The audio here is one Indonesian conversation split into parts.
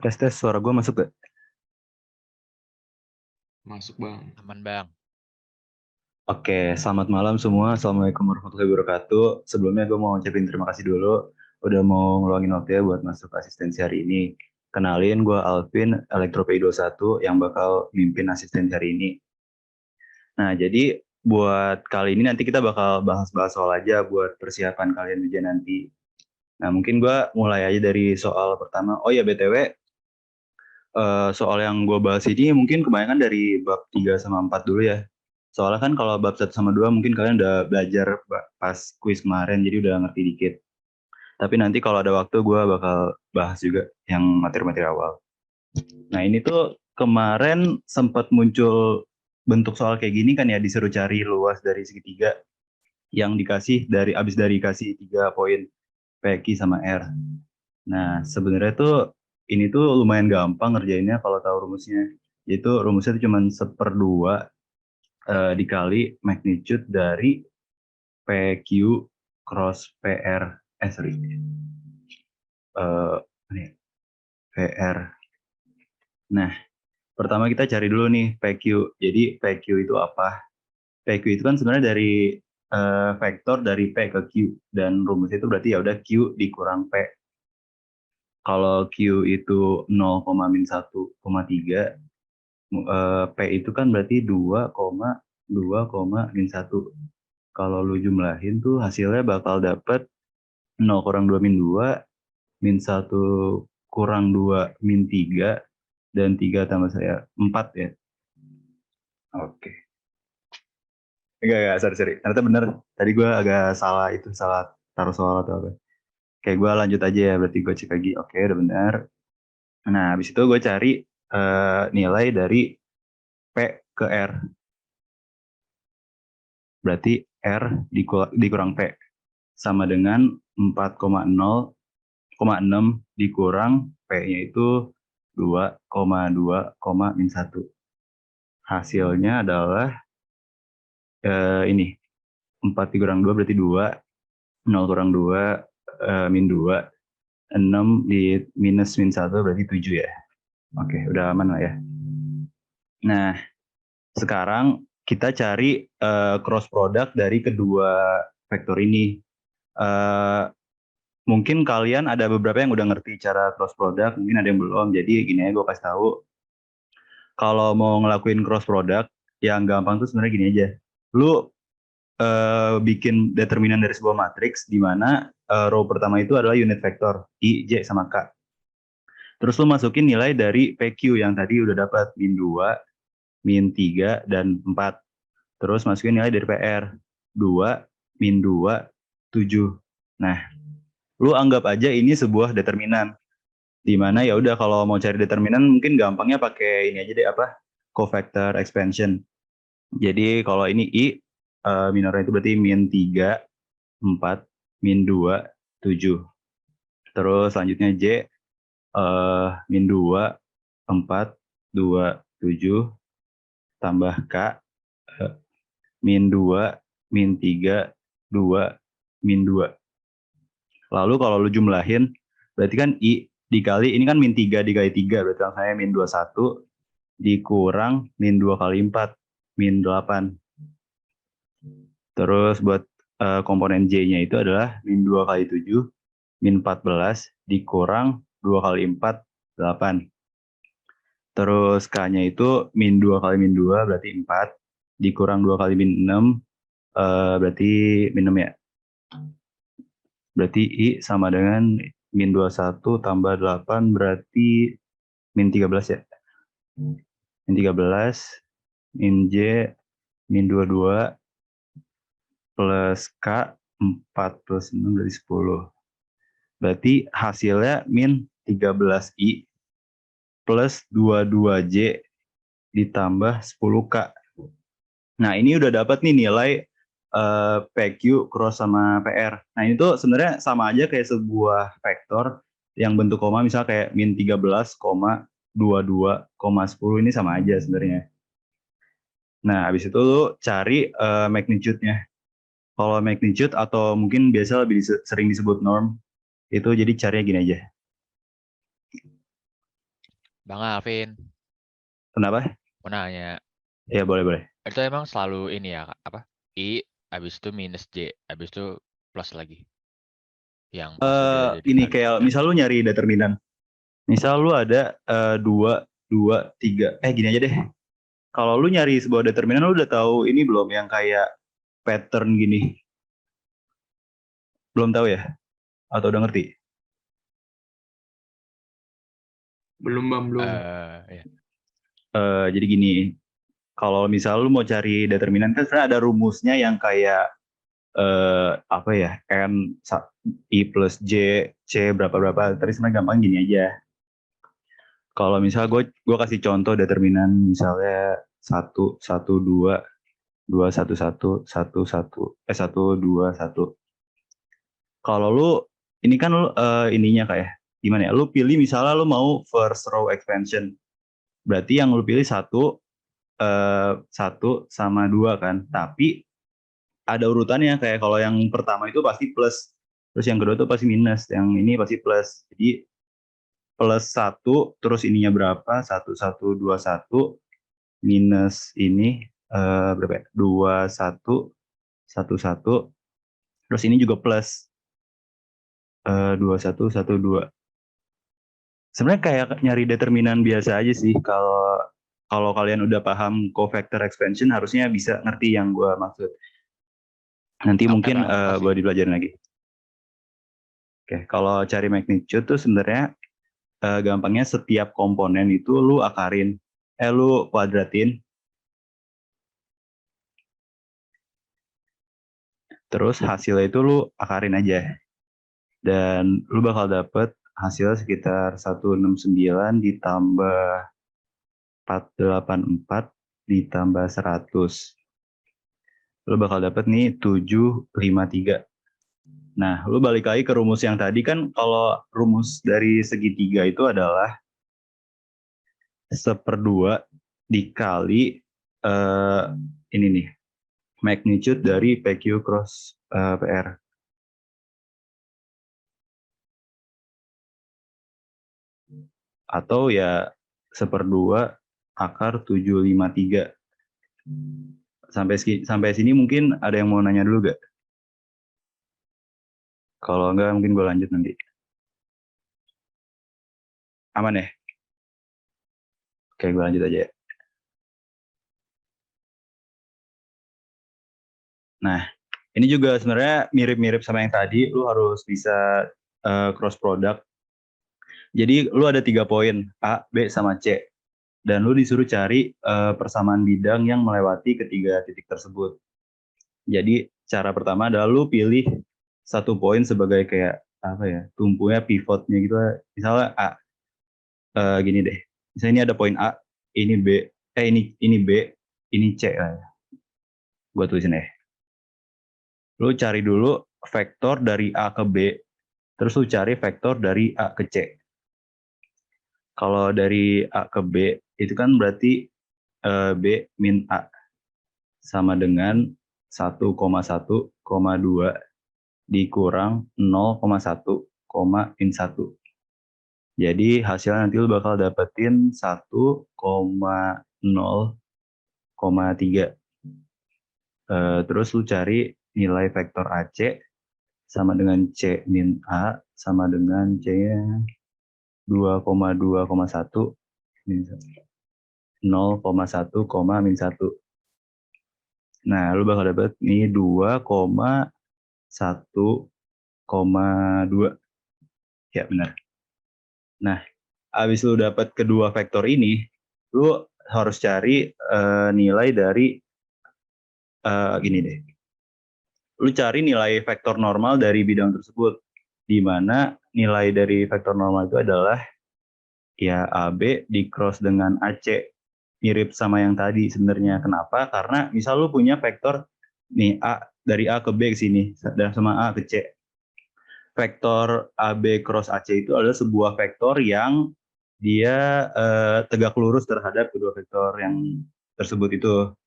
Tes suara gue masuk gak? Masuk Bang. Aman Bang. Oke, selamat malam semua. Assalamualaikum warahmatullahi wabarakatuh. Sebelumnya gue mau ngucapin terima kasih dulu udah mau ngeluangin waktu ya buat masuk asistensi hari ini. Kenalin, gue Alvin, Elektro PI 21 yang bakal mimpin asistensi hari ini. Nah, jadi buat kali ini nanti kita bakal bahas-bahas soal aja buat persiapan kalian ujian nanti. Nah, mungkin gue mulai aja dari soal pertama. Oh ya, BTW, soal yang gue bahas ini mungkin kebanyakan dari bab 3 sama 4 dulu ya. Soalnya kan kalau bab 1 sama 2 mungkin kalian udah belajar pas kuis kemarin, jadi udah ngerti dikit. Tapi nanti kalau ada waktu gue bakal bahas juga yang materi-materi awal. Nah ini tuh kemarin sempat muncul bentuk soal kayak gini kan ya, disuruh cari luas dari segitiga yang dikasih abis dari kasih 3 poin PQ sama R. Nah, sebenarnya tuh ini tuh lumayan gampang ngerjainnya kalau tahu rumusnya. Yaitu rumusnya tuh cuma 1/2 dikali magnitude dari PQ cross PR. Sorry. Eh, ini, PR. Nah, pertama kita cari dulu nih PQ. Jadi PQ itu apa? PQ itu kan sebenarnya dari vektor dari P ke Q. Dan rumusnya itu berarti ya udah Q dikurang P. Kalau Q itu 0,-1,3, P itu kan berarti 2,2,-1. Kalau lu jumlahin tuh hasilnya bakal dapet 0 kurang 2 min 2, min 1 kurang 2 min 3, dan 3 tambah 4 ya. Oke. Enggak, sorry. Ternyata bener. Tadi gue agak salah taruh soal atau apa. Kayak gue lanjut aja ya, berarti gue cek lagi. Oke, udah benar. Nah, habis itu gue cari nilai dari P ke R. Berarti R dikurang P sama dengan 4,0,6 dikurang P-nya itu 2,2, Hasilnya adalah ini 4 dikurang 2 berarti 2, 0 kurang 2 min 2, 6 di minus min 1 berarti 7 ya. Oke, udah aman lah ya. Nah, sekarang kita cari cross product dari kedua vektor ini. Mungkin kalian ada beberapa yang udah ngerti cara cross product, mungkin ada yang belum. Jadi gini aja gue kasih tahu. Kalau mau ngelakuin cross product, yang gampang tuh sebenarnya gini aja. Lu bikin determinan dari sebuah matriks di mana row pertama itu adalah unit vektor I, J, sama K. Terus lu masukin nilai dari PQ yang tadi udah dapat min 2, min 3, dan 4. Terus masukin nilai dari PR 2, min 2, 7. Nah, lu anggap aja ini sebuah determinan. Di mana ya udah kalau mau cari determinan mungkin gampangnya pakai ini aja deh, apa? Covector expansion. Jadi kalau ini I minornya itu berarti min 3, 4, min 2, 7. Terus selanjutnya J min 2, 4, 2, 7 tambah K min 2, min 3, 2, min 2. Lalu kalau lu jumlahin, berarti kan I dikali, ini kan min 3 dikali 3, berarti langsungnya min 21 dikurang min 2 kali 4, min 8. Terus buat komponen J-nya itu adalah min 2 kali 7, min 14 dikurang 2 kali 4, 8. Terus K-nya itu min 2 kali min 2 berarti 4, dikurang 2 kali min 6 berarti min 6 ya. Berarti I sama dengan min 21 tambah 8 berarti min 13 ya. Min 13, min J, min 22, plus K, 4 plus 6 dari 10. Berarti hasilnya min 13I plus 22J ditambah 10K. Nah ini udah dapat nih nilai PQ cross sama PR. Nah ini tuh sebenarnya sama aja kayak sebuah vektor yang bentuk koma, misal kayak min 13, 22, 10 ini sama aja sebenarnya. Nah habis itu lu cari magnitude-nya. Kalau magnitude atau mungkin biasa lebih sering disebut norm, itu jadi carinya gini aja. Bang Alvin, Kenapa? mau nanya. Ya boleh. Itu emang selalu ini ya, apa? I, habis itu minus J, habis itu plus lagi. Yang pas udah jadi Ini value. kayak misal lu nyari determinan. Misal lu ada dua, dua, tiga. Gini aja deh. Kalau lu nyari sebuah determinan, lu udah tahu ini belum yang kayak pattern gini? Belum tahu ya? Atau udah ngerti? Belum bang, belum. Ya. Jadi gini, kalau misal lu mau cari determinan kan sebenarnya ada rumusnya yang kayak apa ya, I plus J, C berapa. Tapi sebenarnya gampang gini aja. Kalau misal gue kasih contoh determinan misalnya satu dua dua satu dua satu. Kalau lu ini kan lu ininya kayak gimana ya? Lu pilih misalnya lu mau first row expansion. Berarti yang lu pilih satu sama dua kan. Tapi ada urutannya kayak kalau yang pertama itu pasti plus, terus yang kedua tuh pasti minus, yang ini pasti plus. Jadi plus satu, terus ininya berapa? Satu dua satu minus ini berapa ya? Dua satu satu, terus ini juga plus dua satu dua. Sebenarnya kayak nyari determinan biasa aja sih. Kalau kalian udah paham covector expansion harusnya bisa ngerti yang gue maksud. Nanti Sampai mungkin berapa sih? boleh dipelajarin lagi. Oke, kalau cari magnitude tuh sebenarnya gampangnya setiap komponen itu lu kuadratin. Terus hasilnya itu lu akarin aja. Dan lu bakal dapet hasil sekitar 169 ditambah 484 ditambah 100. Lu bakal dapet nih 753. Nah, lu balik lagi ke rumus yang tadi kan, kalau rumus dari segitiga itu adalah 1/2 dikali ini nih, magnitude dari PQ cross PR. Atau ya 1/2 akar 753. Sampai sini mungkin ada yang mau nanya dulu gak? Kalau enggak mungkin gue lanjut nanti. Aman ya? Oke, gue lanjut aja ya. Nah, ini juga sebenarnya mirip-mirip sama yang tadi. Lu harus bisa cross product. Jadi lu ada 3 poin, A, B, sama C. Dan lu disuruh cari persamaan bidang yang melewati ketiga titik tersebut. Jadi cara pertama adalah lu pilih satu poin sebagai kayak apa ya, tumpunya pivotnya gitu. Misalnya A, gini deh. Misalnya ini ada poin A, ini B, ini B, ini C lah ya. Gue tulisin ya. Lu cari dulu vektor dari A ke B, terus lu cari vektor dari A ke C. Kalau dari A ke B itu kan berarti B min A sama dengan 1,1,2 dikurang 0,1, min 1. Jadi hasilnya nanti lu bakal dapetin 1,0,3. Terus lu cari nilai vektor AC sama dengan C min A sama dengan C-nya 2,2,1 min 0,1, min 1. Nah, lu bakal dapet nih 2,1,2. Ya, benar. Nah, habis lu dapat kedua vektor ini, lu harus cari nilai dari gini deh. Lu cari nilai vektor normal dari bidang tersebut, di mana nilai dari vektor normal itu adalah ya AB di cross dengan AC. Mirip sama yang tadi sebenarnya. Kenapa? Karena misal lu punya vektor nih A, dari A ke B ke sini dan sama A ke C. Vektor AB cross AC itu adalah sebuah vektor yang dia tegak lurus terhadap kedua vektor yang tersebut itu.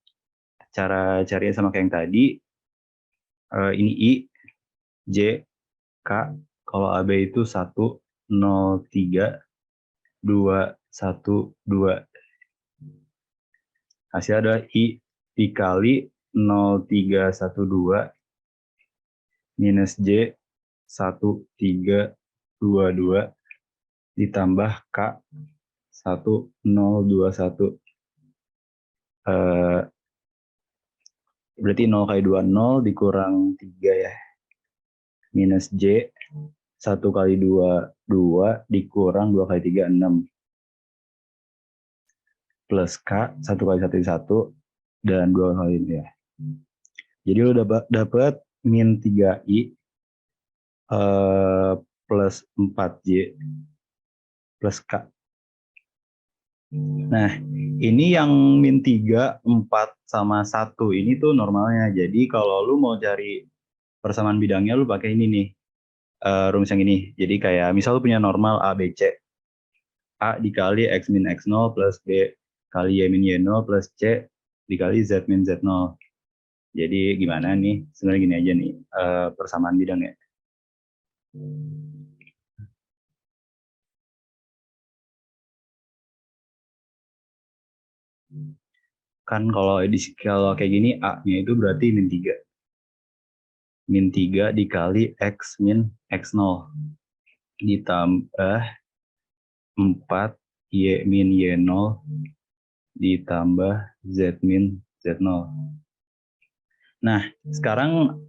Cara carinya sama kayak yang tadi. Ini I, J, K. Kalau AB itu 1, 0, 3, 2, 1, 2. Hasil adalah I dikali 0,312 minus J 1,322 ditambah K 1,021. Berarti 0 kali 2 0 dikurang 3 ya. Minus J 1 kali 2 2 dikurang 2 kali 3 6. Plus K 1 kali 1 1 dan 2 kali ini ya. Jadi lo dapat min 3I plus 4J plus K. Nah, ini yang min 3, 4, sama 1 ini tuh normalnya. Jadi kalau lu mau cari persamaan bidangnya lu pakai ini nih. Rumus yang ini. Jadi kayak misal lu punya normal A, B, C. A dikali X min X0 plus B kali Y min Y0 plus C dikali Z min Z0. Jadi gimana nih? Sebenarnya gini aja nih. Persamaan bidangnya. Kan kalau kayak gini A-nya itu berarti min 3. Min 3 dikali X min X0 ditambah 4 Y min Y0 ditambah Z min Z0. Nah, sekarang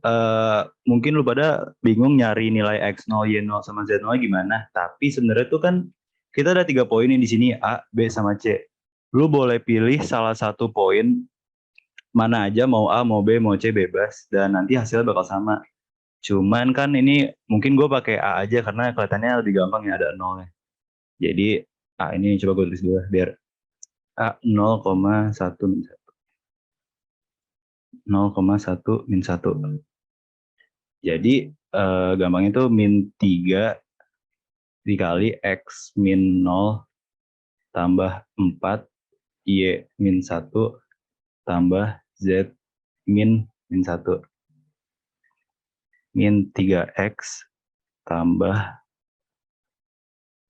mungkin lu pada bingung nyari nilai X0, Y0 sama Z0 gimana. Tapi sebenarnya tuh kan kita ada 3 poin di sini A, B, sama C. Lu boleh pilih salah satu poin mana aja, mau A, mau B, mau C, bebas. Dan nanti hasilnya bakal sama. Cuman kan ini mungkin gue pakai A aja karena kelihatannya lebih gampang ya, ada nolnya. Jadi A ini coba gue tulis dulu biar A 0,1 min 1. 0,1 min 1. Jadi gampangnya itu min 3 dikali X min 0 tambah 4 Y min 1 tambah Z min 1. Min 3X tambah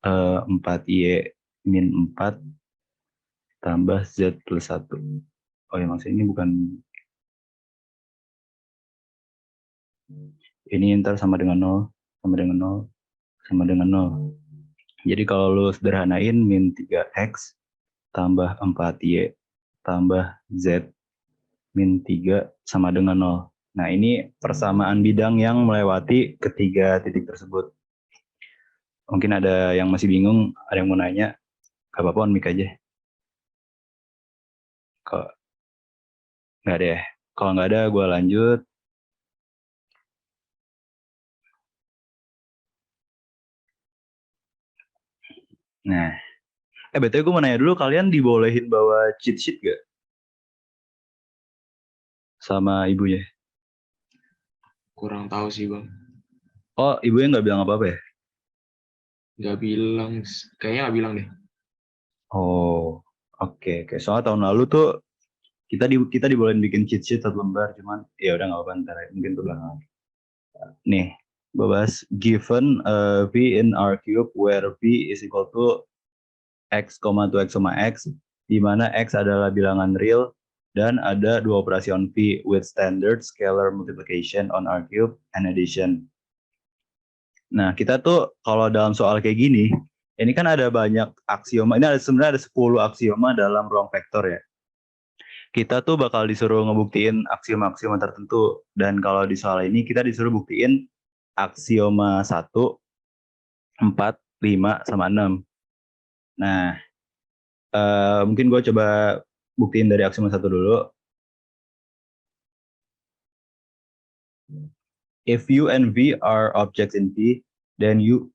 4Y min 4 tambah Z plus 1. Oh ya, maksudnya ini bukan. Ini ntar sama dengan 0, sama dengan 0, sama dengan 0. Jadi kalau lu sederhanain min 3X tambah 4Y tambah Z min 3 sama dengan 0. Nah, ini persamaan bidang yang melewati ketiga titik tersebut. Mungkin ada yang masih bingung, ada yang mau nanya, gak apa-apa on mic aja. Kok nggak ada ya? Kalau nggak ada, gue lanjut. Nah, BTW gue mau nanya dulu, kalian dibolehin bawa cheat sheet gak? Sama ibunya? Kurang tahu sih bang. Oh, ibunya nggak bilang apa-apa ya? Nggak bilang, kayaknya nggak bilang deh. Oh, oke. Soalnya tahun lalu tuh kita dibolehin bikin cheat sheet 1 lembar, cuman ya udah nggak apa-apa, ntar mungkin tuh belakang. Nih, gue bahas given V in R cube where V is equal to X, 2X, X, di mana X adalah bilangan real dan ada 2 operasi on V with standard scalar multiplication on R cube and addition. Nah, kita tuh kalau dalam soal kayak gini, ini kan ada banyak aksioma. Ini sebenarnya ada 10 aksioma dalam ruang vektor ya. Kita tuh bakal disuruh ngebuktiin aksioma-aksioma tertentu. Dan kalau di soal ini kita disuruh buktiin aksioma 1, 4, 5, sama 6. Nah, mungkin gue coba buktiin dari aksioma 1 dulu. If U and V are objects in V, then U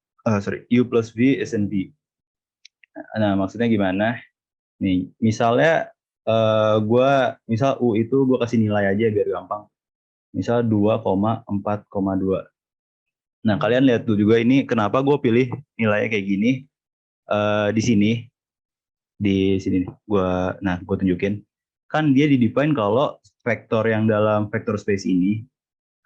plus V is in V. Nah, maksudnya gimana? Nih, misalnya misal U itu gue kasih nilai aja biar gampang. Misal 2,4,2. Nah, kalian lihat tuh juga ini kenapa gue pilih nilainya kayak gini. Di sini nih, gue tunjukin. Kan dia didefine kalau vektor yang dalam vector space ini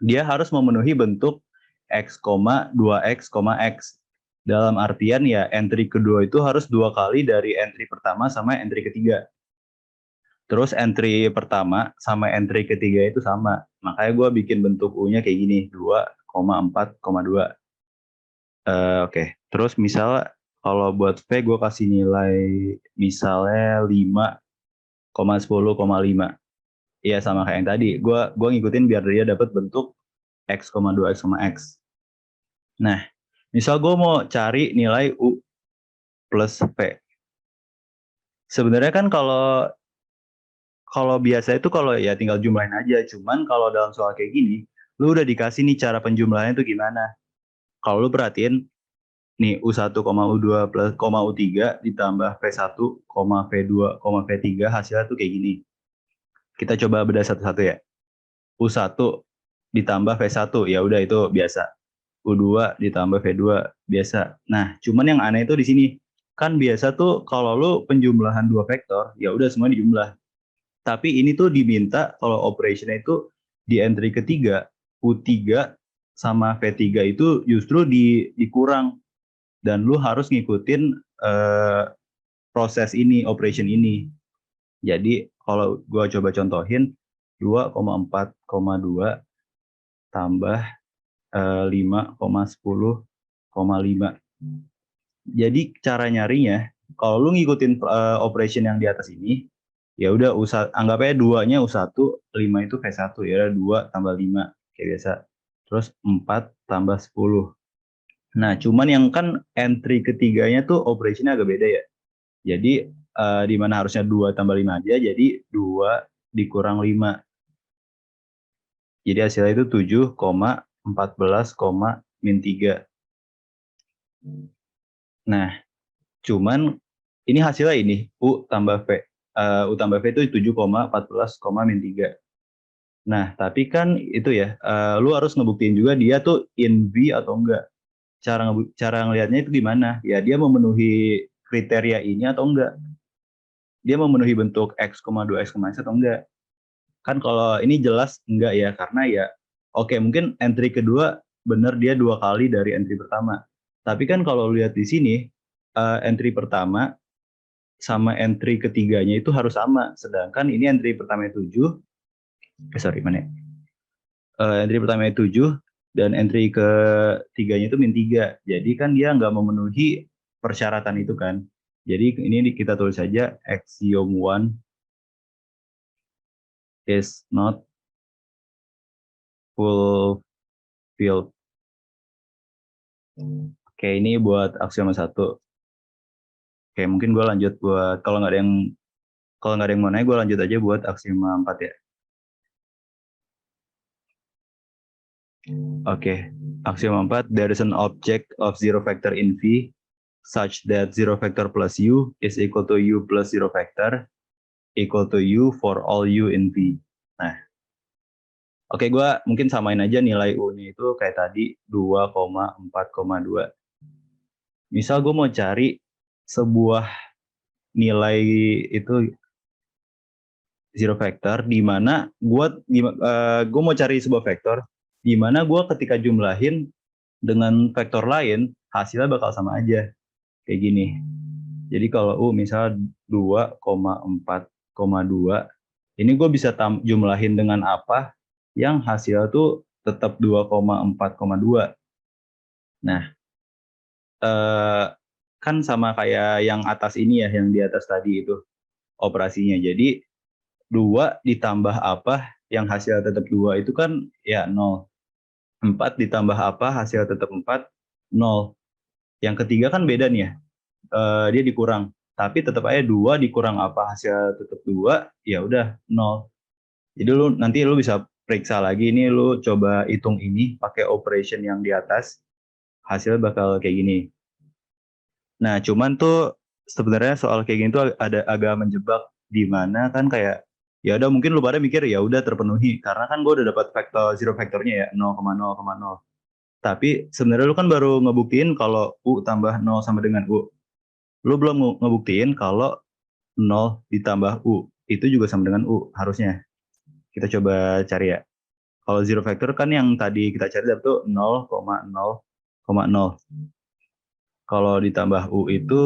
dia harus memenuhi bentuk x, 2x, x. Dalam artian ya entry kedua itu harus 2 kali dari entry pertama sama entry ketiga. Terus entry pertama sama entry ketiga itu sama. Makanya gue bikin bentuk U-nya kayak gini, 2,4,2. Oke. Terus misal kalau buat V gue kasih nilai misalnya 5,10,5. Iya sama kayak yang tadi. Gue ngikutin biar dia dapat bentuk X,2 X, X. Nah, misal gue mau cari nilai U plus V. Sebenarnya kan kalau biasa itu kalau ya tinggal jumlahin aja. Cuman kalau dalam soal kayak gini, lu udah dikasih nih cara penjumlahannya itu gimana. Kalau lu perhatiin, nih U1, U2 plus U3 ditambah V1, V2, V3 hasilnya tuh kayak gini. Kita coba bedah satu-satu ya. U1 ditambah V1 ya udah itu biasa. U2 ditambah V2 biasa. Nah, cuman yang aneh itu di sini. Kan biasa tuh kalau lu penjumlahan dua vektor, ya udah semua dijumlah. Tapi ini tuh diminta kalau operationnya itu di entry ketiga, U3 sama V3 itu justru dikurang. Dan lu harus ngikutin proses ini, operation ini. Jadi kalau gua coba contohin 2,4,2 tambah 5,10,5. Jadi cara nyarinya kalau lu ngikutin operation yang di atas ini, ya udah anggap aja 2-nya U1, 5 itu V1 ya, 2 tambah 5 kayak biasa. Terus 4 tambah 10. Nah, cuman yang kan entry ketiganya tuh operationnya agak beda ya. Jadi di mana harusnya 2 tambah 5 aja, jadi 2 dikurang 5. Jadi hasilnya itu 7,14, Nah, cuman ini hasilnya ini, U tambah V. U tambah V itu 7,14, Nah, tapi kan itu ya, lu harus ngebuktiin juga dia tuh in V atau enggak. Cara ngelihatnya itu gimana? Ya dia memenuhi kriteria ini atau enggak? Dia memenuhi bentuk X,2 X, X atau enggak? Kan kalau ini jelas enggak ya, karena ya oke, mungkin entry kedua bener dia 2 kali dari entry pertama. Tapi kan kalau lihat di sini, entry pertama sama entry ketiganya itu harus sama. Sedangkan ini entry pertama 7, mana ya? Entry pertama 7 dan entry ketiganya itu -3. Jadi kan dia nggak memenuhi persyaratan itu kan. Jadi ini kita tulis saja axiom 1 is not fulfilled. Oke, ini buat aksioma 1. Oke, mungkin gue lanjut buat kalau nggak ada yang mau nanya, gue lanjut aja buat aksioma 4 ya. Oke, aksioma 4, there is an object of zero vector in V such that zero vector plus U is equal to U plus zero vector equal to U for all U in V. Nah, oke, gue mungkin samain aja nilai U-nya itu kayak tadi 2,4,2. Misal gue mau cari sebuah nilai itu zero vector di mana gue mau cari sebuah vektor di mana gue ketika jumlahin dengan vektor lain hasilnya bakal sama aja kayak gini. Jadi kalau U misal 2,4,2 ini gue bisa jumlahin dengan apa yang hasil tuh tetap 2,4,2. Nah, kan sama kayak yang atas ini ya, yang di atas tadi itu operasinya. Jadi 2 ditambah apa yang hasil tetap 2 itu kan ya 0. 4 ditambah apa hasil tetap 4, 0. Yang ketiga kan beda nih ya, dia dikurang. Tapi tetap aja 2 dikurang apa hasil tetap 2, ya udah 0. Jadi nanti lu bisa periksa lagi, ini lu coba hitung ini pakai operation yang di atas, hasil bakal kayak gini. Nah, cuman tuh sebenarnya soal kayak gini tuh ada agak menjebak, di mana kan kayak ya udah mungkin lu pada mikir ya udah terpenuhi karena kan gue udah dapat zero vektornya ya 0,0,0. Tapi sebenarnya lu kan baru ngebuktiin kalau U tambah 0 sama dengan U. Lu belum ngebuktiin kalau 0 ditambah U itu juga sama dengan U harusnya. Kita coba cari ya. Kalau zero vector kan yang tadi kita cari itu 0,0,0. Kalau ditambah U itu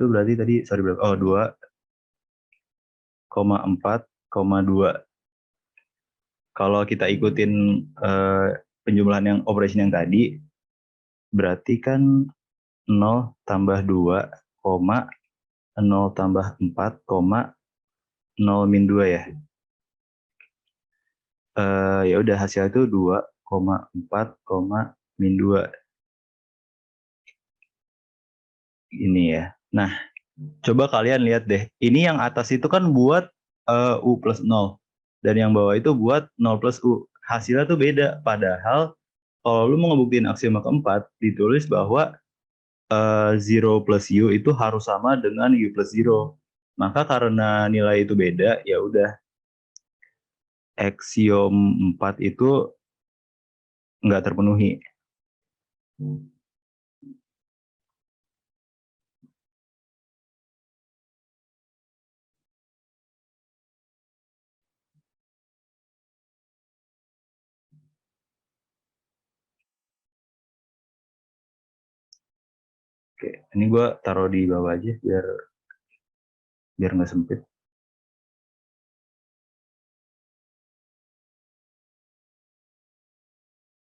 berarti tadi sorry berapa? Oh 2,4,2. Kalau kita ikutin penjumlahan yang operation yang tadi, berarti kan 0 tambah 2, 0 tambah 4, 0 min 2 ya. Ya udah hasil itu 2,4, min 2. Ini ya. Nah, coba kalian lihat deh. Ini yang atas itu kan buat U plus 0. Dan yang bawah itu buat 0 plus U. Hasilnya tuh beda. Padahal kalau lu mau ngebuktiin aksioma keempat, ditulis bahwa 0 plus U itu harus sama dengan U plus 0. Maka karena nilai itu beda, ya udah. Aksiom 4 itu nggak terpenuhi. Oke, ini gue taruh di bawah aja biar nggak sempit.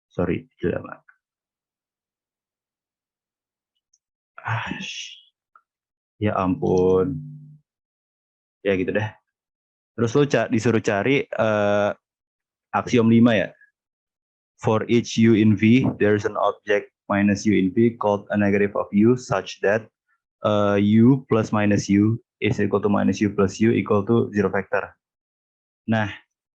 Sorry, lama. Ya ampun. Ya gitu deh. Terus lu disuruh cari aksiom 5 ya. For each U in V, there's an object minus U in V called a negative of U such that U plus minus U is equal to minus U plus U equal to zero vector. Nah,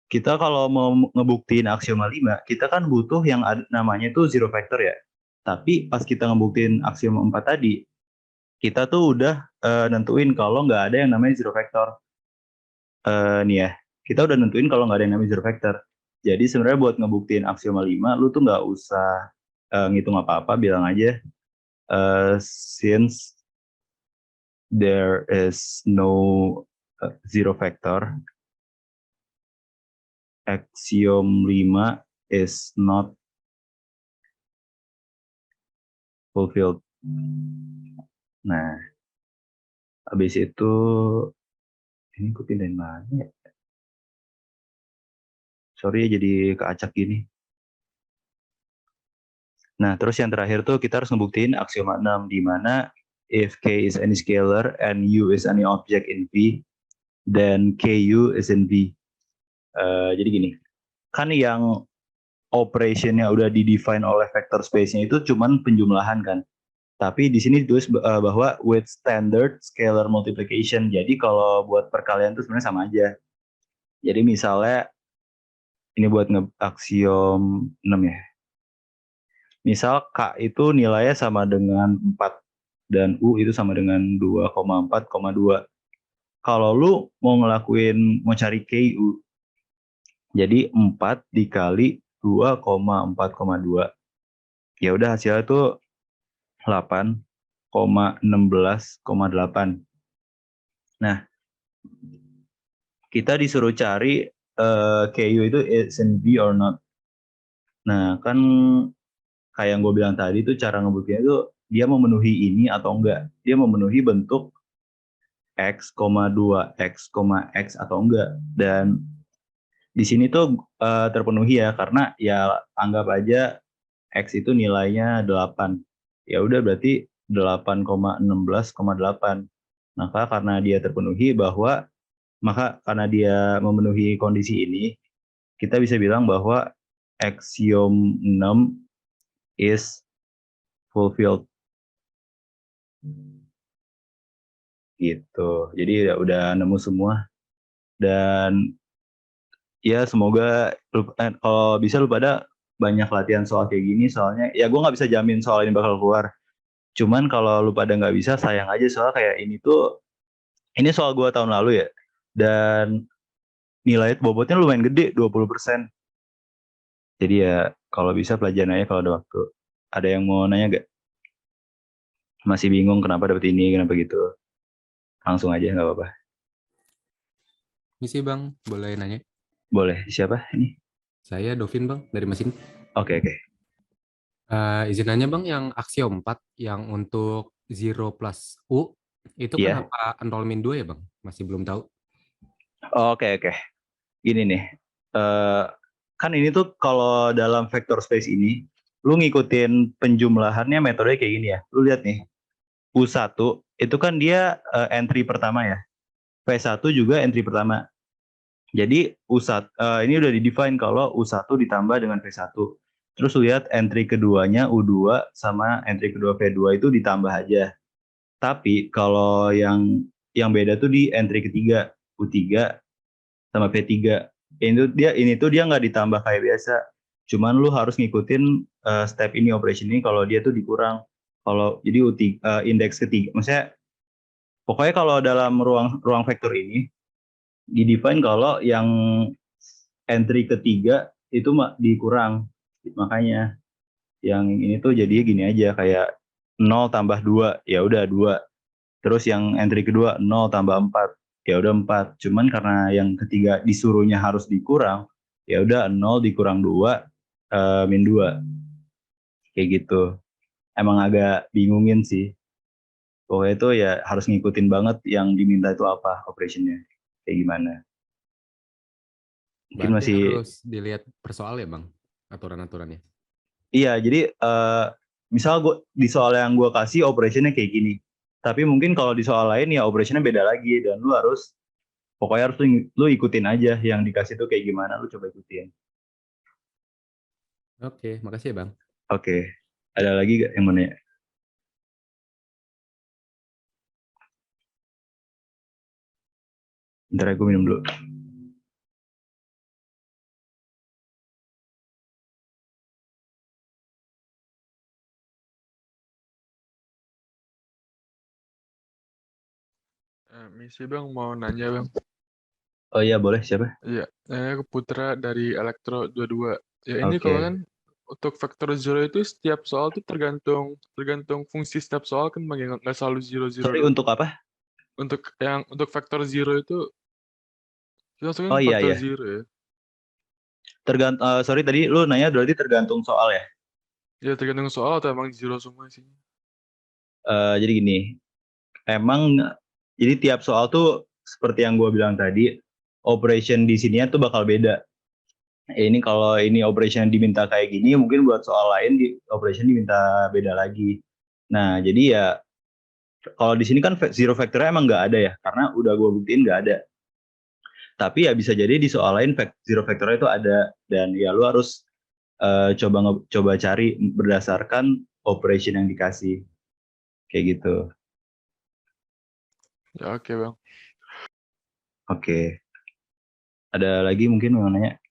kita kalau mau ngebuktiin aksioma 5, kita kan butuh yang namanya itu zero vector ya. Tapi pas kita ngebuktiin aksioma 4 tadi, kita tuh udah nentuin kalau nggak ada yang namanya zero vector. Nih ya, kita udah nentuin kalau nggak ada yang namanya zero vector. Jadi sebenarnya buat ngebuktiin aksioma 5, lu tuh nggak usah ngitung apa-apa, bilang aja since there is no zero vector, axiom 5 is not fulfilled. Nah, habis itu ini gue pindahin mana ya? Sorry ya jadi keacak gini. Nah, terus yang terakhir tuh kita harus ngebuktiin aksioma 6, di mana if K is any scalar and U is any object in V, then KU is in V. Jadi gini, kan yang operationnya udah di-define oleh vector space-nya itu cuman penjumlahan kan. Tapi di sini ditulis bahwa with standard scalar multiplication. Jadi kalau buat perkalian itu sebenarnya sama aja. Jadi misalnya ini buat aksiom 6 ya. Misal K itu nilainya sama dengan 4 dan U itu sama dengan 2,4,2. Kalau lu mau cari KU, jadi 4 dikali 2,4,2. Ya udah hasilnya itu 8,16,8. Nah, kita disuruh cari KU itu is in V or not. Nah, kan kayak yang gue bilang tadi tuh cara ngebuktinya tuh dia memenuhi ini atau enggak. Dia memenuhi bentuk X, 2, X, X atau enggak. Dan di sini tuh terpenuhi ya, karena ya anggap aja X itu nilainya 8. Ya udah berarti 8,16,8. Maka karena dia terpenuhi karena dia memenuhi kondisi ini, kita bisa bilang bahwa axiom 6 is fulfilled. Gitu. Jadi udah nemu semua. Dan ya semoga kalau bisa lu pada banyak latihan soal kayak gini, soalnya ya gue nggak bisa jamin soal ini bakal keluar. Cuman kalau lu pada nggak bisa, sayang aja, soal kayak ini soal gue tahun lalu ya, dan nilai bobotnya lumayan gede, 20%. Jadi ya kalau bisa pelajarin aja kalau ada waktu. Ada yang mau nanya gak? Masih bingung kenapa dapet ini, kenapa gitu? Langsung aja, nggak apa-apa. Misi Bang, boleh nanya? Boleh. Siapa ini? Saya Dovin Bang, dari mesin. Oke. Izin nanya Bang, yang aksiom 4 yang untuk 0 plus U itu Iya. kenapa 0 min 2 ya Bang? Masih belum tahu. Oke. Gini nih. Kan ini tuh kalau dalam vector space ini, lu ngikutin penjumlahannya metode kayak gini ya. Lu lihat nih. U1 itu kan dia entry pertama ya. V1 juga entry pertama. Jadi U1 ini udah di-define kalau U1 ditambah dengan V1. Terus lihat entry keduanya U2 sama entry kedua V2 itu ditambah aja. Tapi kalau yang beda tuh di entry ketiga U3 sama V3. Ini tuh dia nggak ditambah kayak biasa. Cuman lu harus ngikutin step ini operation ini kalau dia tuh dikurang. Kalau jadi U3 indeks ketiga, maksudnya pokoknya kalau dalam ruang vektor ini di-define kalau yang entry ketiga itu dikurang. Makanya yang ini tuh jadi gini aja kayak 0 tambah 2, ya udah 2. Terus yang entry kedua 0 tambah 4, ya udah 4. Cuman karena yang ketiga disuruhnya harus dikurang, ya udah 0 dikurang 2 min 2. Kayak gitu. Emang agak bingungin sih. Pokoknya itu ya harus ngikutin banget yang diminta itu apa operationnya. Kayak gimana. Mungkin Berarti masih harus dilihat per soal ya Bang, aturan-aturannya. iya, jadi misal di soal yang gue kasih operationnya kayak gini. Tapi mungkin kalau di soal lain ya operationnya beda lagi dan lu harus pokoknya harus lu ikutin aja yang dikasih tuh kayak gimana, lu coba ikutin. Oke, makasih ya Bang. Oke. Ada lagi gak yang mau nanya? Bentar ya, gue minum dulu. Misi Bang, mau nanya Bang. Oh iya, boleh. Siapa? Iya, saya Putra dari Elektro 22. Ya ini Oke. kalau kan untuk faktor zero itu setiap soal tuh tergantung fungsi setiap soal kan Bang, ya, nggak selalu zero Sorry, doang. untuk apa? Untuk faktor zero itu kita langsung Oh kan iya, faktor iya. zero ya. Sorry, tadi lu nanya berarti tergantung soal ya? Ya tergantung soal atau emang zero semua sih. Jadi gini, emang jadi tiap soal tuh seperti yang gue bilang tadi, operation di sininya tuh bakal beda. Ini kalau ini operation diminta kayak gini, mungkin buat soal lain operation diminta beda lagi. Nah, jadi ya kalau di sini kan zero factornya emang nggak ada ya, karena udah gue buktiin nggak ada. Tapi ya bisa jadi di soal lain zero factornya itu ada, dan ya lu harus coba cari berdasarkan operation yang dikasih, kayak gitu. Ya oke Bang. Oke. Ada lagi mungkin mau nanya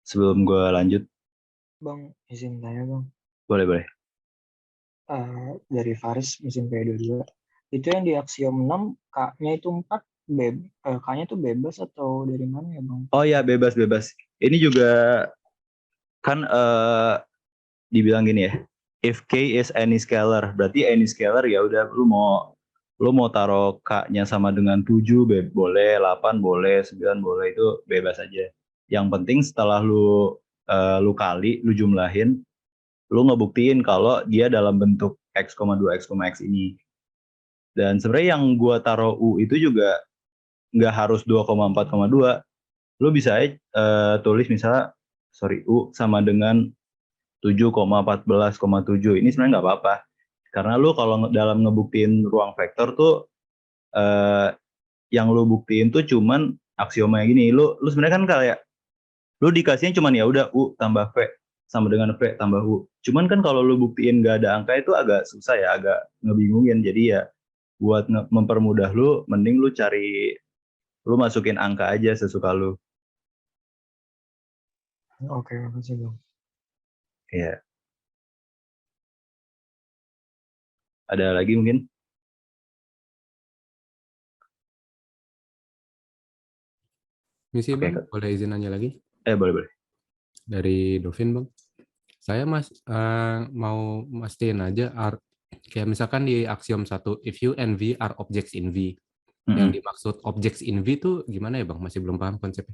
sebelum gue lanjut? Bang, izin tanya Bang. Boleh. Dari Faris mesin P22. Itu yang di aksiom 6, K-nya itu 4, K-nya itu bebas atau dari mana ya Bang? Oh ya, bebas. Ini juga kan dibilang gini ya. If K is any scalar, berarti any scalar ya udah lu mau taruh K-nya sama dengan 7 boleh, 8 boleh, 9 boleh, itu bebas aja. Yang penting setelah lu kali, lu jumlahin, lu ngebuktiin kalau dia dalam bentuk X, 2 X, X ini. Dan sebenarnya yang gua taruh U itu juga nggak harus 2,4,2. Lu bisa tulis misalnya U sama dengan 7,14,7. Ini sebenarnya nggak apa-apa. Karena lu kalau dalam ngebuktiin ruang vektor tuh yang lu buktiin tuh cuman aksioma gini. Lu sebenarnya kan kayak lu dikasihnya cuman ya udah U tambah V sama dengan V tambah U. Cuman kan kalau lu buktiin nggak ada angka itu agak susah ya, agak ngebingungin. Jadi ya buat mempermudah lu, mending lu masukin angka aja sesuka lu. Oke, makasih Bang. Iya. Ada lagi mungkin? Misi Oke, Bang, boleh izin nanya lagi? boleh. Dari Dovin Bang. Saya mau mastiin aja kayak misalkan di aksiom 1, if U and V are objects in V. Yang dimaksud objects in V itu gimana ya Bang? Masih belum paham konsepnya.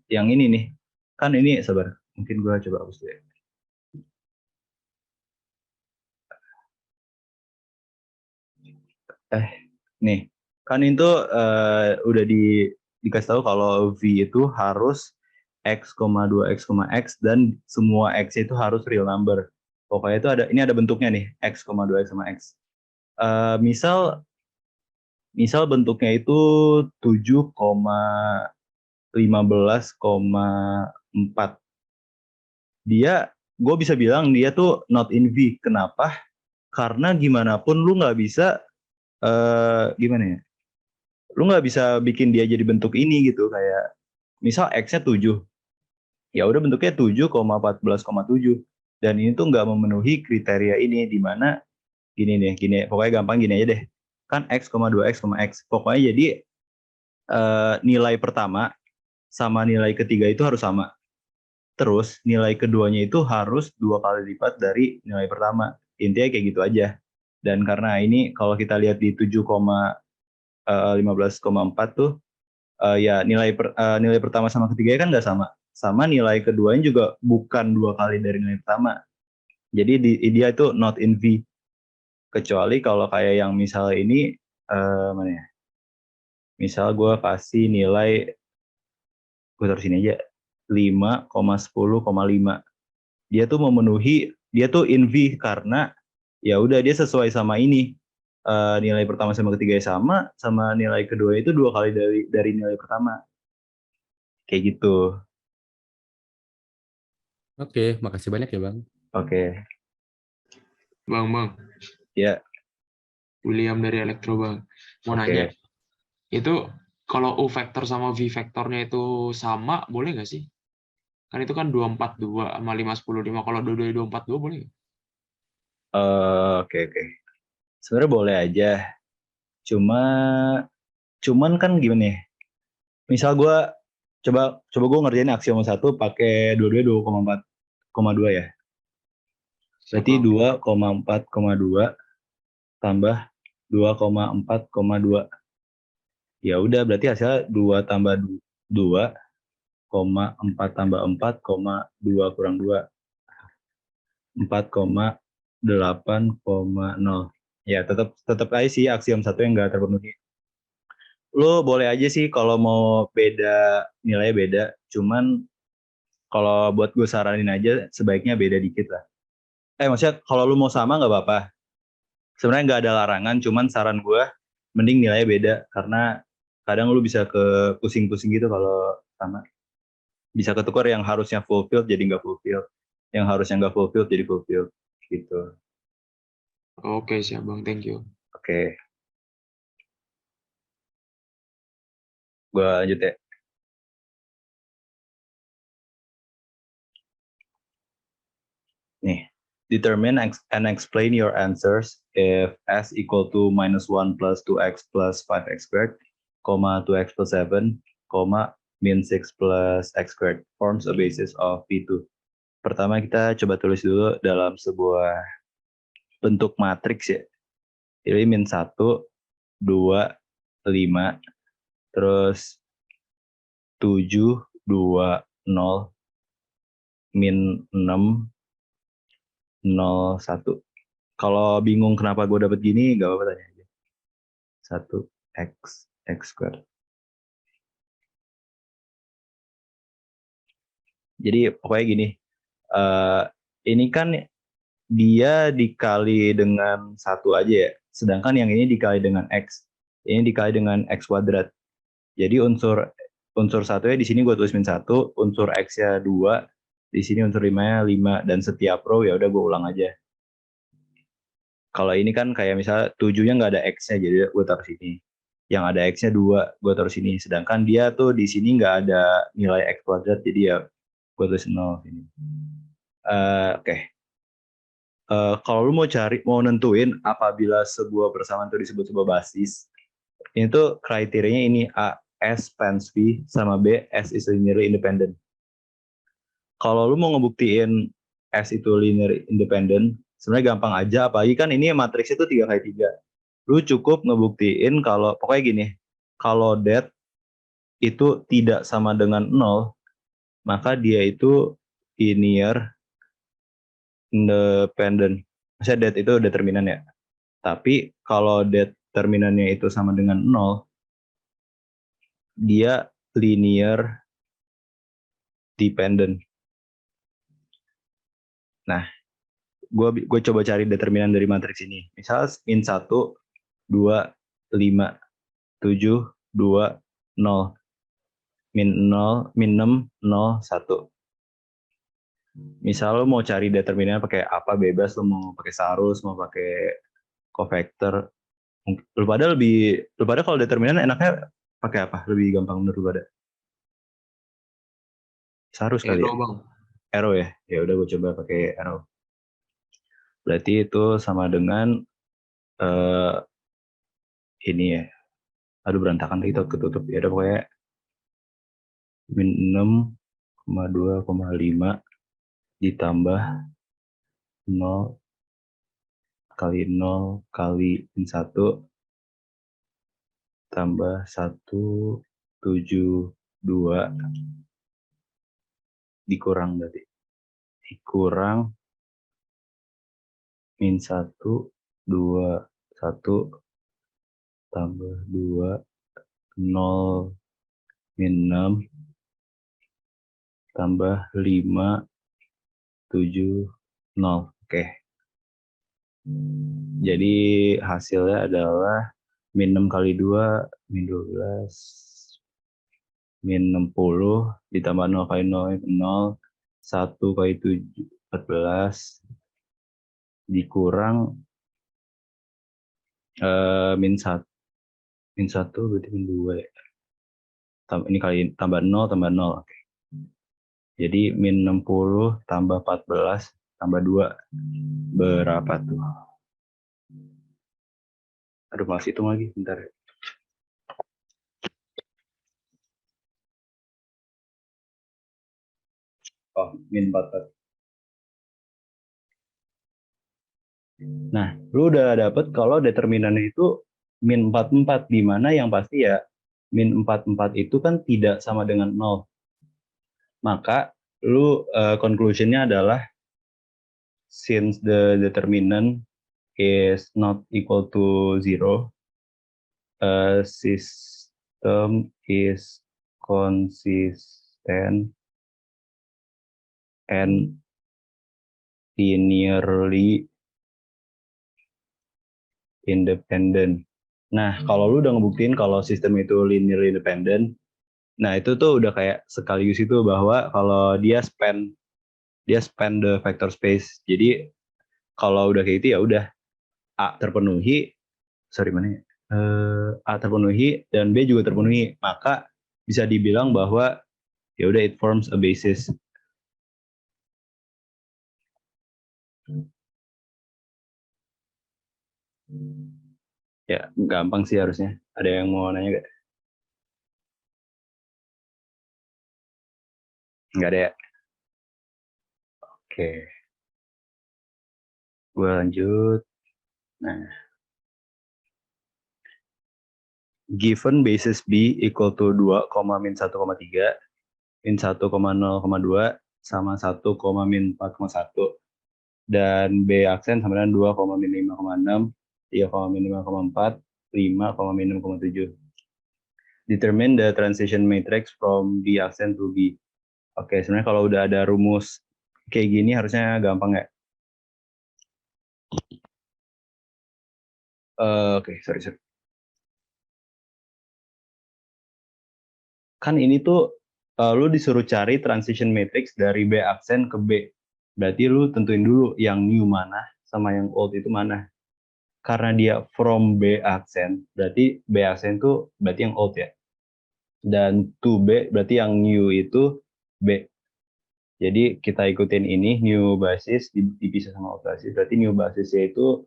Yang ini nih, kan ini sabar, mungkin gue coba hapus dulu ya. Nih, kan itu udah dikasih tahu kalau V itu harus X, 2, X, X dan semua X itu harus real number. Pokoknya itu ini ada bentuknya nih, X, 2, X, X. Misal bentuknya itu 7,15,4. Gue bisa bilang dia tuh not in V. Kenapa? Karena gimana pun lu nggak bisa gimana ya? Lu nggak bisa bikin dia jadi bentuk ini gitu, kayak misal X-nya 7. Ya udah bentuknya 7,14,7. Dan ini tuh nggak memenuhi kriteria ini, di mana gini, pokoknya gampang gini aja deh. Kan X, 2, X, X. Pokoknya jadi nilai pertama sama nilai ketiga itu harus sama. Terus nilai keduanya itu harus 2 kali lipat dari nilai pertama. Intinya kayak gitu aja. Dan karena ini kalau kita lihat di 7,15,4 tuh ya nilai pertama sama ketiga kan nggak sama. Sama nilai keduanya juga bukan 2 kali dari nilai pertama. Jadi dia itu not in V. Kecuali kalau kayak yang misal ini mana ya? Misal gue kasih nilai, gue taruh sini aja, 5,10,5. Dia tuh memenuhi, dia tuh in V karena ya udah dia sesuai sama ini. Nilai pertama sama ketiga sama nilai kedua itu 2 kali dari nilai pertama. Kayak gitu. Oke, makasih banyak ya Bang. Oke. Bang. Ya. William dari Elektro, Bang. Mau nanya, itu kalau U vektor sama V vektornya itu sama, boleh nggak sih? Kan itu kan 242 sama 510, 5. Kalau dua-duanya 242 boleh nggak? Oke. Sebenarnya boleh aja. Cuman kan gimana ya? Misal gue coba gue ngerjain aksiom 1 pakai dua-duanya 2,4,2 ya. Berarti 2,4,2 tambah 2,4,2. Ya udah berarti hasilnya 2 tambah 2, 4 tambah 4, 2 kurang 2. 4,8,0. Ya tetap aja sih aksiom 1 yang nggak terpenuhi. Lo boleh aja sih kalau mau beda nilainya beda, cuman kalau buat gue saranin aja sebaiknya beda dikit lah. Maksudnya kalau lu mau sama nggak apa-apa. Sebenarnya nggak ada larangan, cuman saran gue mending nilainya beda karena kadang lu bisa ke pusing-pusing gitu kalau sama. Bisa ketukar yang harusnya fulfilled jadi nggak fulfilled, yang harusnya nggak fulfilled jadi fulfilled gitu. Oke, siap Bang, thank you. Oke. Gue lanjut ya. Nih, determine and explain your answers if s equal to -1 plus 2x plus 5x squared, 2x plus 7, min 6 plus x squared forms a basis of P2. Pertama kita coba tulis dulu dalam sebuah bentuk matriks ya. Jadi min 1, 2, 5, terus 7, 2, 0, min 6, 0, 1. Kalau bingung kenapa gue dapet gini, gak apa-apa tanya aja. 1x squared. Jadi pokoknya gini, ini kan dia dikali dengan 1 aja ya, sedangkan yang ini dikali dengan x, ini dikali dengan x kuadrat. Jadi unsur 1-nya di sini gue tulis min 1, unsur x-nya 2, di sini unsur 5-nya 5, dan setiap row ya udah gue ulang aja. Kalau ini kan kayak misalnya 7-nya nggak ada x-nya, jadi gue taruh sini. Yang ada x-nya 2, gue taruh sini. Sedangkan dia tuh di sini nggak ada nilai x kuadrat, jadi ya gue tulis 0 sini. Oke. Kalau lu mau nentuin apabila sebuah persamaan itu disebut sebuah basis, ini tuh kriterianya ini: A, S spans V, sama B, S is linearly independent. Kalau lu mau ngebuktiin S itu linear independent, sebenarnya gampang aja, apalagi kan ini matriks itu 3x3. Lu cukup ngebuktiin kalau, pokoknya gini, kalau that itu tidak sama dengan 0, maka dia itu linear independent. Maksudnya that itu determinan ya. Tapi kalau that determinannya itu sama dengan 0, dia linear dependent. Nah, gue coba cari determinan dari matriks ini. Misal min 1, 2, 5, 7, 2, 0. Min 0, min 6, 0, 1. Misal lo mau cari determinan pakai apa bebas, lo mau pakai sarus, mau pakai covector. Lu pada kalau determinan enaknya pakai apa? Lebih gampang menurut lu pada? Sarus kali ya? Bang. Arrow ya? Ya udah gue coba pakai arrow. Berarti itu sama dengan ini ya. Aduh berantakan lagi ketutup. Ya udah pokoknya min 6,2,5 ditambah 0 kali 0 kali min 1 tambah 172 dikurang berarti. Dikurang min 1, 2, 1 tambah 2, 0, min 6 tambah 5, 7, 0. Oke. Jadi hasilnya adalah min 6 kali 2, min 12, min 60, ditambah 0 kali 0, 0, 1 kali 7, 14, dikurang min 1. Min 1 berarti min 2 ya. Ini kali tambah 0, tambah 0. Oke. Jadi min 60 tambah 14 tambah 2. Berapa tuh? Aduh, masih hitung lagi. Bentar. Oh, min 44. Nah, lu udah dapet kalau determinannya itu min 44, di mana yang pasti ya min 44 itu kan tidak sama dengan 0. Maka lu conclusion-nya adalah since the determinant is not equal to 0, system is consistent and linearly independent. Nah, kalau lu udah ngebuktiin kalau sistem itu linearly independent, nah itu tuh udah kayak sekaligus itu bahwa kalau dia span the vector space. Jadi kalau udah kayak gitu ya udah A terpenuhi, A terpenuhi dan B juga terpenuhi, maka bisa dibilang bahwa ya udah it forms a basis. Ya, gampang sih harusnya. Ada yang mau nanya gak? Nggak ada ya? Oke. Gue lanjut. Nah. Given basis B equal to 2, min 1,3, min 1,0,2, sama 1, min 4,1. Dan B aksen sama dengan 2, min 5,6, 3, min 5,4, 5, min 6,7. Determine the transition matrix from B aksen to B. Oke, sebenarnya kalau udah ada rumus kayak gini harusnya gampang ya. Oke, sorry. Kan ini tuh lu disuruh cari transition matrix dari B aksen ke B. Berarti lu tentuin dulu yang new mana sama yang old itu mana. Karena dia from B aksen, berarti B aksen itu berarti yang old ya. Dan to B berarti yang new itu B. Jadi kita ikutin ini, new basis dipisah sama old basis. Berarti new basisnya itu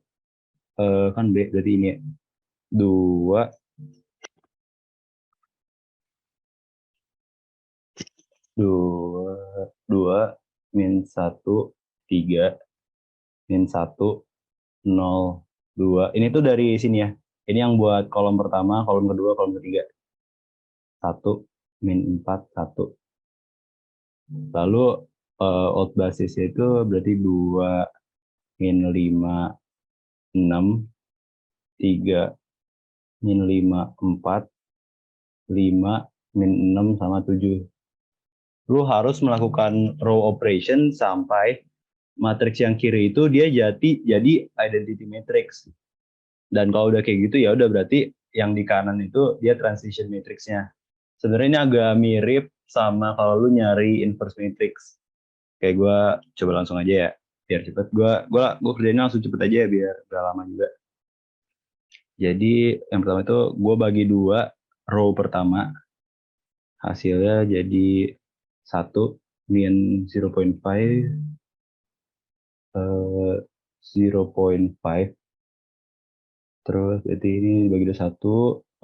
kan B, berarti ini ya. 2 min 1, 3, min 1, 0, 2. Ini tuh dari sini ya. Ini yang buat kolom pertama, kolom kedua, kolom ketiga. 1, min 4, 1. Lalu old basisnya itu berarti 2, min 5, 6, 3, min 5, 4, 5, min 6, sama 7. Lu harus melakukan row operation sampai matriks yang kiri itu dia jadi identity matrix. Dan kalau udah kayak gitu ya udah berarti yang di kanan itu dia transition matrixnya. Sebenarnya ini agak mirip sama kalau lu nyari inverse matrix. Kayak gue coba langsung aja ya biar cepet. Gue kerjainnya langsung cepet aja ya biar gak lama juga. Jadi yang pertama itu gue bagi 2 row pertama. Hasilnya jadi 1 min 0.5 0.5 terus berarti ini dibagi 1 1.5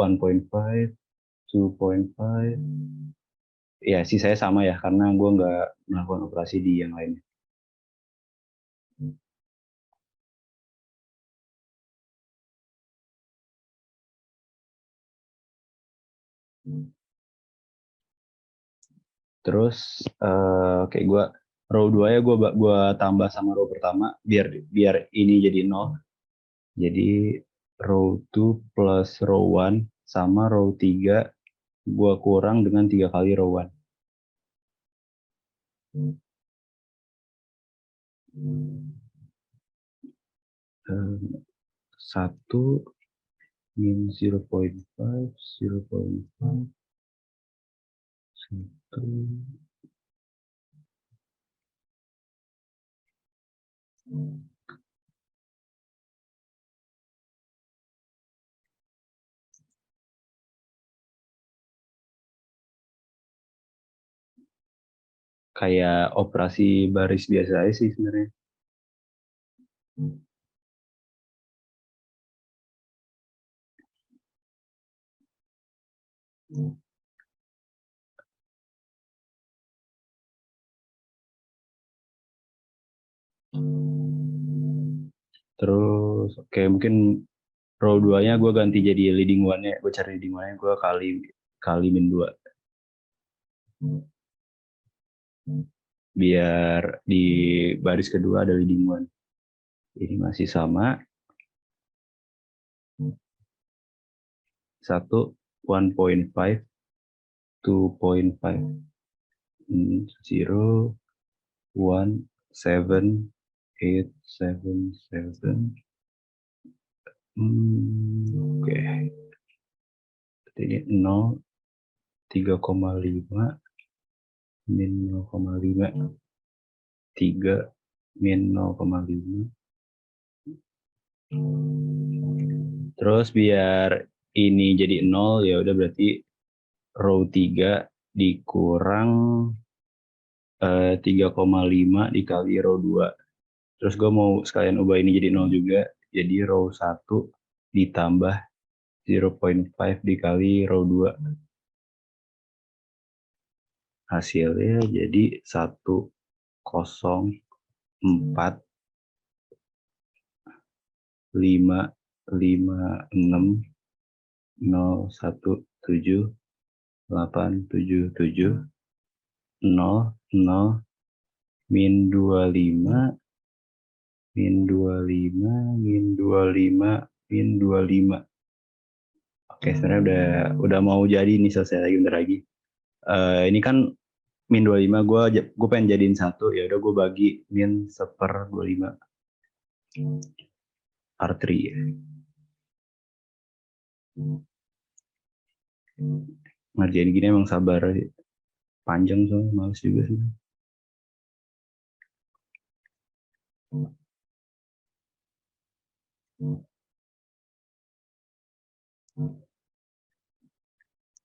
2.5 ya sisanya sama ya karena gue nggak melakukan operasi di yang lain. Terus kayak gue row 2 ya gue tambah sama row pertama biar ini jadi 0. Jadi row 2 plus row 1 sama row 3 gue kurang dengan 3 kali row 1. 1 min 0.5 0.5 1 kayak operasi baris biasa aja sih sebenarnya. Terus oke mungkin row 2-nya gue ganti jadi leading one-nya. Gue cari leading one-nya gue kali min 2. Biar di baris kedua ada leading one. Ini masih sama. 1 1.5 2.5 0 1 7 8 7 7 oke. Ini 0 3,5 min 0,5 3 min 0,5 terus biar ini jadi 0 ya udah berarti row 3 dikurang 3,5 dikali row 2. Terus gue mau sekalian ubah ini jadi 0 juga. Jadi row 1 ditambah 0.5 dikali row 2. Hasilnya jadi 104 5 5 6 0 1 7 8 7 7 0 0 min 25 min 25 min 25 min 25. Oke, sebenarnya udah mau jadi nih, selesai lagi bentar lagi. Ini kan min 25 gue pengen jadiin 1, ya udah gue bagi min 1/25 R3. Ngerjain gini emang sabar, panjang soalnya males juga sih.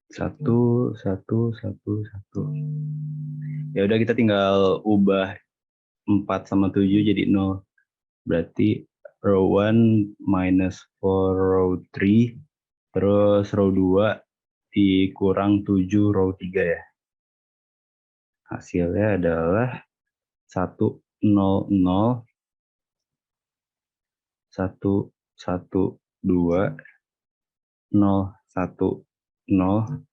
Satu. Ya udah kita tinggal ubah 4 sama 7 jadi 0. Berarti row 1 minus 4 row 3 terus row 2 dikurang 7 row 3 ya. Hasilnya adalah 1 0 0 1 1 2 0 1 0 1 0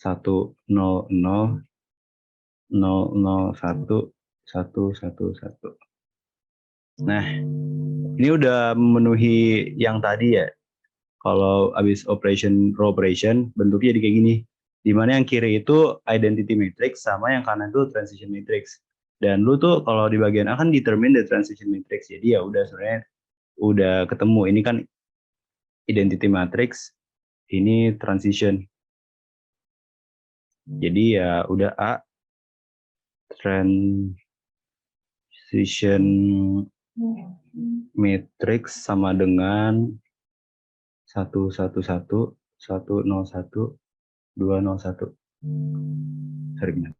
1 0 0 0 0 1 1 1 1. Nah, ini udah memenuhi yang tadi ya. Kalau abis row operation bentuknya jadi kayak gini. Dimana yang kiri itu identity matrix sama yang kanan itu transition matrix. Dan lu tuh kalau di bagian A kan determine the transition matrix. Jadi ya udah sebenarnya udah ketemu. Ini kan identity matrix, ini transition. Jadi ya udah A transition matrix sama dengan 111 101 201. Sorry benar.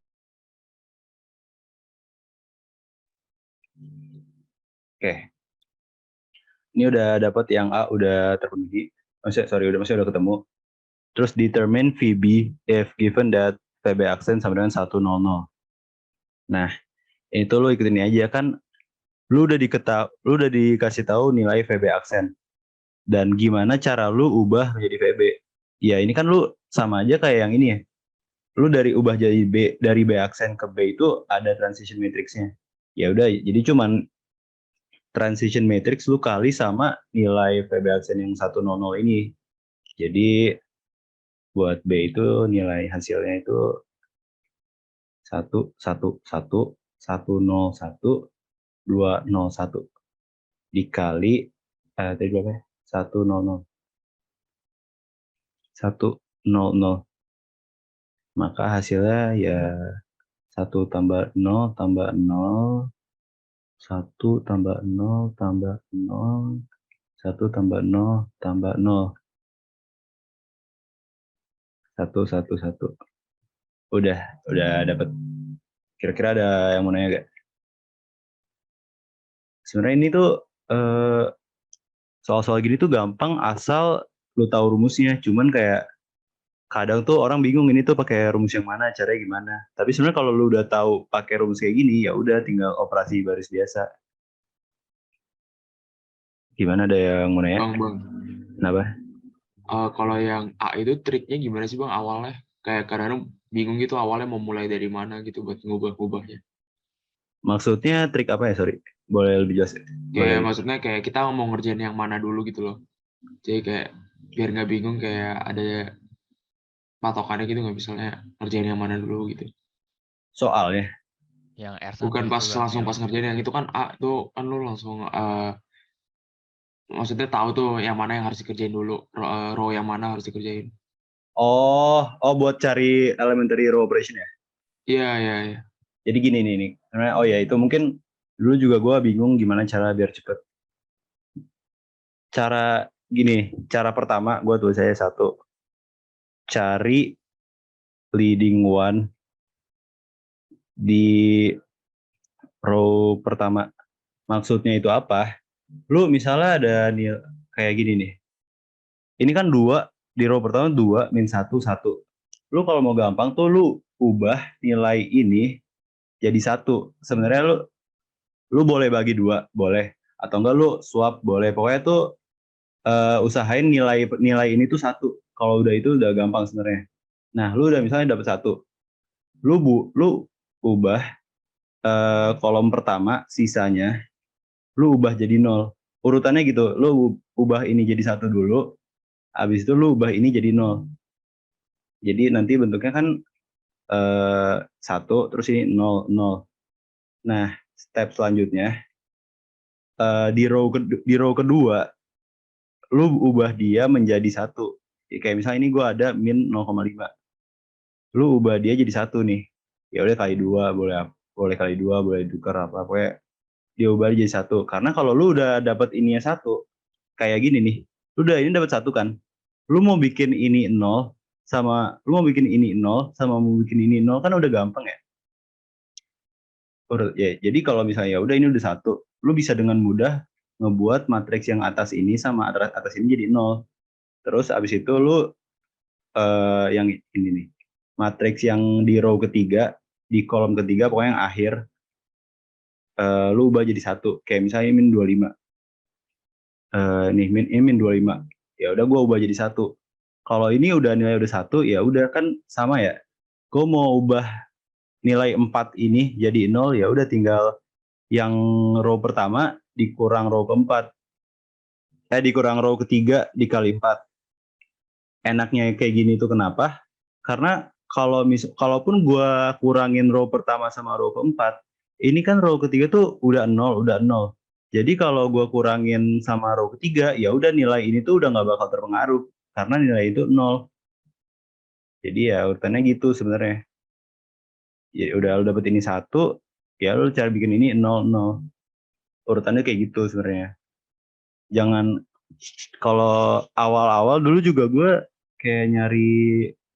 Oke. Ini udah dapat yang A udah terpenuhi. Masih udah ketemu. Terus determine VB if given that VB accent sama dengan 100. Nah, itu lo ikutin aja kan. Lu udah dikasih tahu nilai VB accent. Dan gimana cara lu ubah menjadi VB? Ya ini kan lu sama aja kayak yang ini ya. Lu ubah jadi B, dari B accent ke B itu ada transition matrixnya. Ya udah, jadi cuman transition matrix lu kali sama nilai VB accent yang 100 ini. Jadi buat B itu nilai hasilnya itu 111 101 201 dikali tadi berapa ya? 100 100. Maka hasilnya ya 1 tambah 0 tambah 0 1 tambah 0 tambah 0 1 tambah 0 tambah 0 1 udah dapat. Kira-kira ada yang mau nanya gak? Sebenarnya ini tuh soal-soal gini tuh gampang asal lu tahu rumusnya. Cuman kayak kadang tuh orang bingung ini tuh pakai rumus yang mana, caranya gimana. Tapi sebenarnya kalau lu udah tahu pakai rumus kayak gini, ya udah tinggal operasi baris biasa. Gimana, ada yang mau nanya? Bang. Kenapa? Kalau yang A itu triknya gimana sih Bang awalnya? Kayak kadang bingung gitu awalnya mau mulai dari mana gitu buat ngubah-ngubahnya. Maksudnya trik apa ya, sorry? Boleh lebih jelas? Kayak maksudnya kayak kita mau ngerjain yang mana dulu gitu loh. Jadi kayak biar nggak bingung kayak ada patokannya gitu nggak, misalnya ngerjain yang mana dulu gitu. Soalnya? Yang R1 Bukan pas itu, Bang, langsung yang pas ngerjain yang itu kan A tuh kan lu langsung maksudnya tahu tuh yang mana yang harus dikerjain dulu, row yang mana harus dikerjain. Oh buat cari elementary row operation ya? Iya. Jadi gini nih. Oh ya, itu mungkin dulu juga gue bingung gimana cara biar cepet. Cara pertama gue tulis saya 1. Cari leading one di row pertama. Maksudnya itu apa? Lu misalnya ada nilai kayak gini nih. Ini kan 2, di row pertama 2 min 1 1. Lu kalau mau gampang tuh lu ubah nilai ini jadi 1. Sebenarnya lu boleh bagi 2, boleh. Atau enggak lu swap, boleh. Pokoknya tuh usahain nilai ini tuh 1. Kalau udah itu udah gampang sebenarnya. Nah, lu udah misalnya dapat 1. Lu ubah kolom pertama, sisanya lu ubah jadi 0. Urutannya gitu, lu ubah ini jadi 1 dulu, habis itu lu ubah ini jadi 0. Jadi nanti bentuknya kan 1, terus ini 0, 0. Nah, step selanjutnya, di row kedua, lu ubah dia menjadi 1. Kayak misalnya ini gue ada min 0,5. Lu ubah dia jadi 1 nih. Ya udah kali 2, boleh kali 2, boleh tukar apa. Pokoknya dia ubah jadi 1. Karena kalau lu udah dapat ininya 1, kayak gini nih. Lu udah ini dapat 1 kan. Lu mau bikin ini 0 sama mau bikin ini 0 kan udah gampang ya. Ya, jadi kalau misalnya ya udah ini udah 1, lu bisa dengan mudah ngebuat matriks yang atas ini sama atas ini jadi 0. Terus abis itu lu yang ini nih. Matriks yang di row ketiga, di kolom ketiga pokoknya yang akhir, lu ubah jadi 1. Kayak misalnya min 25. Nih min 25. Ya udah gue ubah jadi 1. Kalau ini udah nilai udah 1, ya udah kan sama ya. Gue mau ubah nilai 4 ini jadi 0, ya udah tinggal yang row pertama dikurang row keempat. Dikurang row ketiga dikali 4. enaknya kayak gini tuh kenapa? Karena kalaupun gue kurangin row pertama sama row keempat, ini kan row ketiga tuh udah nol. Jadi kalau gue kurangin sama row ketiga, ya udah nilai ini tuh udah nggak bakal terpengaruh karena nilai itu 0. Jadi ya urutannya gitu sebenarnya. Ya udah lu dapet ini 1, ya lu cara bikin ini 0. Urutannya kayak gitu sebenarnya. Jangan, kalau awal-awal dulu juga gue kayak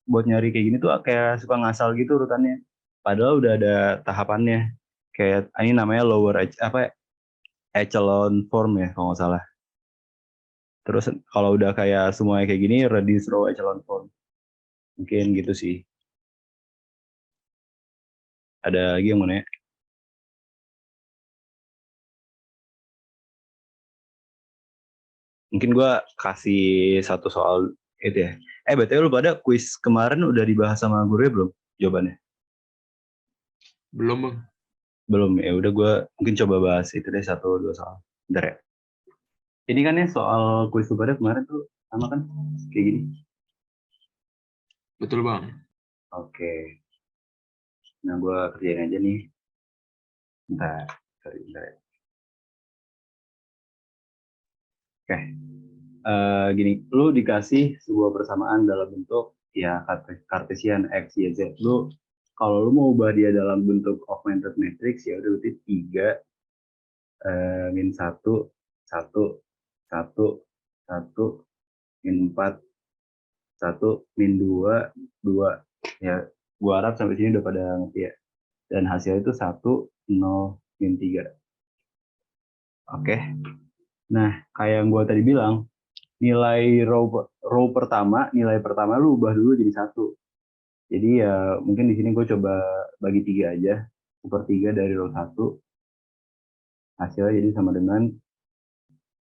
buat nyari kayak gini tuh kayak suka ngasal gitu urutannya. Padahal udah ada tahapannya. Kayak ini namanya echelon form ya kalau nggak salah. Terus kalau udah kayak semuanya kayak gini, reduce row echelon form. Mungkin gitu sih. Ada lagi yang mau nanya? Mungkin gue kasih satu soal itu ya. BTW lu pada kuis kemarin udah dibahas sama gurunya belum jawabannya? Belum, Bang. Belum, ya udah gue mungkin coba bahas itu deh 1-2 soal. Bentar ya. Ini kan ya soal kuis lu pada kemarin tuh sama kan kayak gini. Betul, Bang. Oke. Nah gue kerjain aja nih. Bentar ya. Oke. Gini, lu dikasih sebuah persamaan dalam bentuk ya Cartesian X, Y, Z. Kalau lu mau ubah dia dalam bentuk augmented matrix, ya udah berarti 3 min 1 1 1 1 min 4 1 min 2 2. Ya gua harap sampai sini udah pada ngerti ya. Dan hasilnya itu 1 0 min 3. Oke. Nah, kayak yang gua tadi bilang, nilai row pertama lu ubah dulu jadi 1. Jadi ya mungkin di sini gue coba bagi 3 aja. 1/3 dari row 1. Hasilnya jadi sama dengan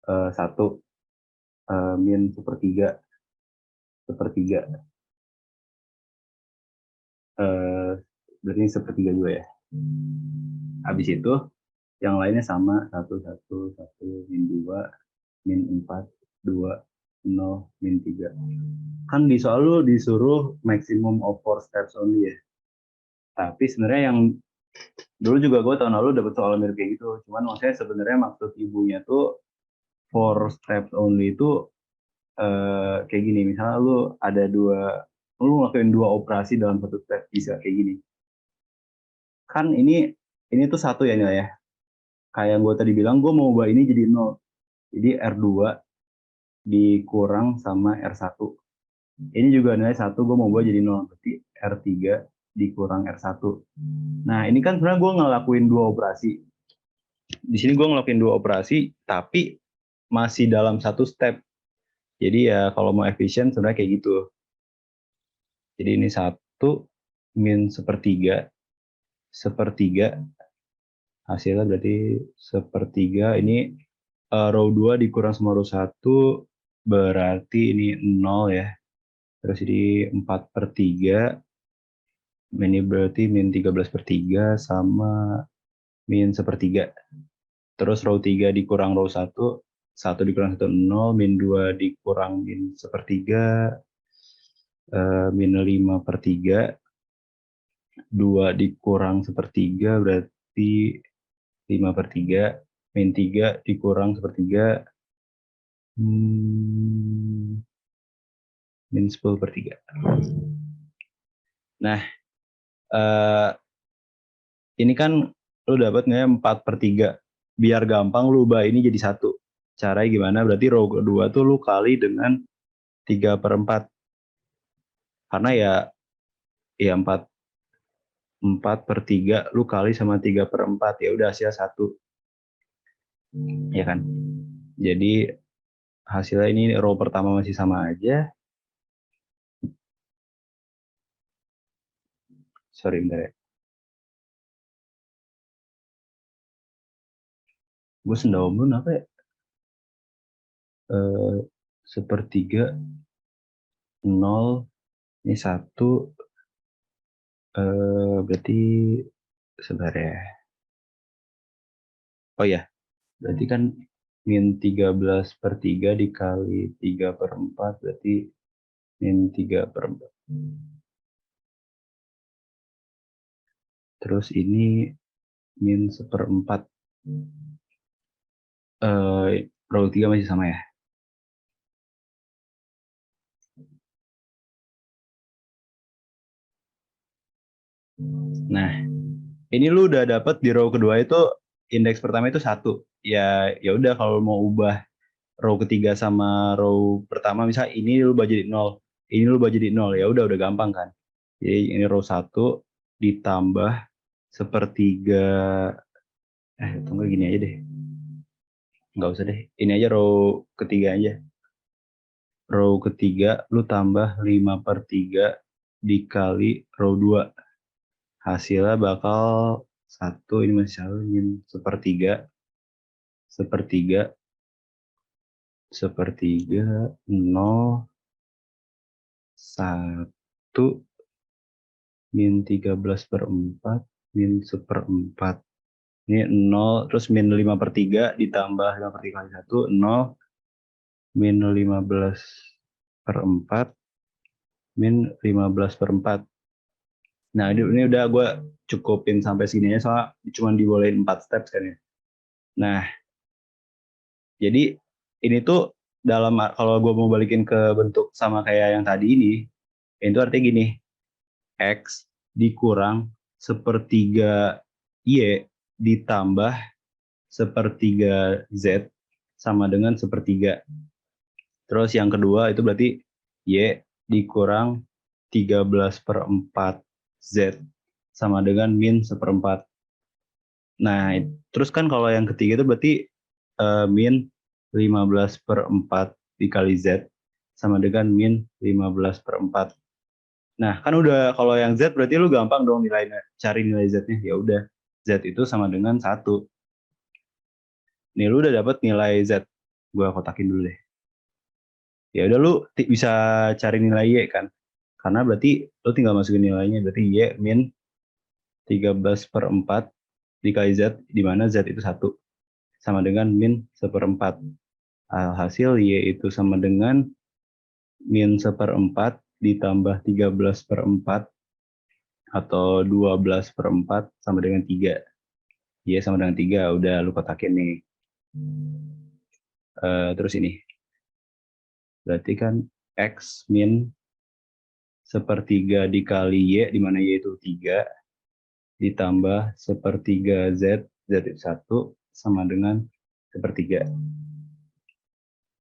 1 min 1/3. Berarti ini 1/3 juga ya. Habis itu yang lainnya sama, 1 1 1 min 2 min 4 2 0 min 3. Kan di soal lu disuruh maximum of 4 steps only ya. Tapi sebenarnya yang dulu juga gue tahun lalu dapet soal mirip kayak gitu. Cuman maksudnya sebenarnya maksud ibunya tuh 4 steps only itu kayak gini. Misalnya lu ngelakuin 2 operasi dalam 1 step, bisa kayak gini. Kan ini tuh 1 ya nilai ya. Kayak gue tadi bilang, gue mau ubah ini jadi 0. Jadi R2 dikurang sama R1. Ini juga nilai 1, gue mau ubah jadi 0. Berarti R3 dikurang R1. Nah, ini kan sebenarnya gue ngelakuin 2 operasi. Di sini gue ngelakuin 2 operasi, tapi masih dalam 1 step. Jadi ya kalau mau efisien sebenarnya kayak gitu. Jadi ini 1 min 1/3. Hasilnya berarti 1/3. Ini row 2 dikurang sama row 1 berarti ini 0 ya. Terus ini 4/3. Ini berarti min 13/3 sama min 1/3. Terus row 3 dikurang row 1. 1 dikurang 1 0, min 2 dikurang min 1/3, min 5/3. 2 dikurang 1/3 berarti 5/3. Min 3 dikurang 1/3, min 10/3. Nah, ini kan lu dapat nggak 4/3. Biar gampang lu ubah ini jadi 1. Caranya gimana? Berarti row kedua tuh lu kali dengan 3/4. Karena ya 4/3 lu kali sama 3/4, ya udah hasilnya 1. Ya kan? Jadi hasilnya ini row pertama masih sama aja. Sorry, bentar ya. Gue sendawa belum apa ya? 1/3 0 ini 1, berarti sebentar ya. Oh ya, berarti kan min 13/3 dikali 3/4 berarti min 3/4. Terus ini min 1/4. Row 3 masih sama ya. Nah, ini lu udah dapet di row kedua itu indeks pertama itu 1. Ya udah kalau mau ubah row ketiga sama row pertama, misal ini lu ubah jadi 0, ini lu ubah jadi 0, ya udah gampang kan. Jadi ini row 1 ditambah 1/3, tunggu gini aja deh. Nggak usah deh, ini aja row ketiga aja. Row ketiga lu tambah 5/3 dikali row 2. Hasilnya bakal 1, ini masih selalu min 1/3, 0, 1, min 13/4, min 1/4. Ini 0, terus min 5/3 ditambah 5/3 kali 1, 0, min 15/4, min 15/4. Nah, ini udah gue cukupin sampai sini aja, soalnya cuma dibolehin 4 steps kan ya. Nah, jadi ini tuh kalau gue mau balikin ke bentuk sama kayak yang tadi ini, itu artinya gini, X dikurang 1/3 Y ditambah 1/3 Z sama dengan 1/3. Terus yang kedua itu berarti Y dikurang 13/4 Z sama dengan min 1/4. Nah, terus kan kalau yang ketiga itu berarti min 15/4 dikali Z sama dengan min 15/4. Nah, kan udah kalau yang Z berarti lu gampang dong cari nilai Z-nya. Ya udah, Z itu sama dengan 1. Nih lu udah dapat nilai Z. Gua kotakin dulu deh. Ya udah, lu bisa cari nilai Y kan. Karena berarti lu tinggal masukin nilainya, berarti Y min 13/4 dikali Z, di mana Z itu 1 sama dengan min 1/4. Hasil Y itu sama dengan min 1/4 ditambah 13/4 atau 12/4 sama dengan 3. Y sama dengan 3, udah lu kotakin nih. Terus ini berarti kan X min 1/3 dikali Y, di mana Y itu 3, ditambah 1/3 Z, Z itu 1, sama dengan 1/3.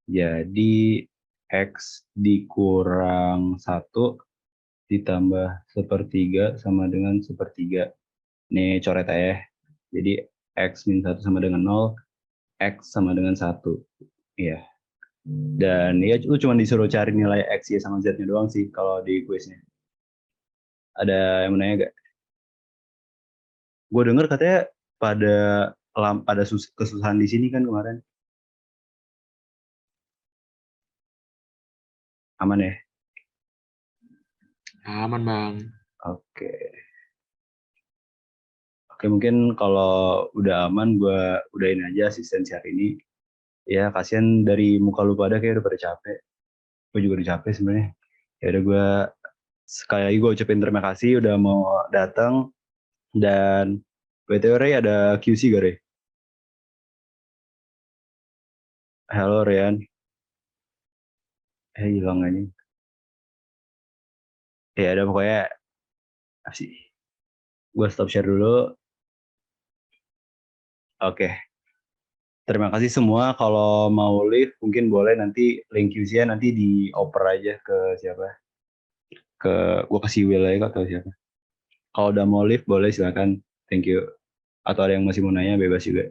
Jadi X dikurang 1 ditambah 1/3 sama dengan 1/3. Ini coret aja. Jadi X min 1 sama dengan 0, X sama dengan 1. Iya. Dan ya lu cuma disuruh cari nilai X, Y, sama Z-nya doang sih kalau di kuisnya. Ada yang mau nanya gak? Gue denger katanya pada kesusahan di sini kan kemarin. Aman ya? Aman, Bang. Oke, mungkin kalau udah aman gue udahin aja asistensi hari ini. Ya, kasihan dari muka lu pada kayak udah pada capek. Gue juga udah capek sebenarnya. Ya udah, gue sekali lagi gue ucapin terima kasih udah mau datang. Dan BTW Ray, ada QC gak Ray? Halo Rian. Hilang aja. Ya ada, pokoknya asih. Gue stop share dulu. Oke. Terima kasih semua. Kalau mau leave mungkin boleh, nanti link QC-nya nanti dioper aja ke siapa? Gue kasih Will aja atau siapa. Kalau udah mau leave boleh, silakan. Thank you. Atau ada yang masih mau nanya, bebas juga.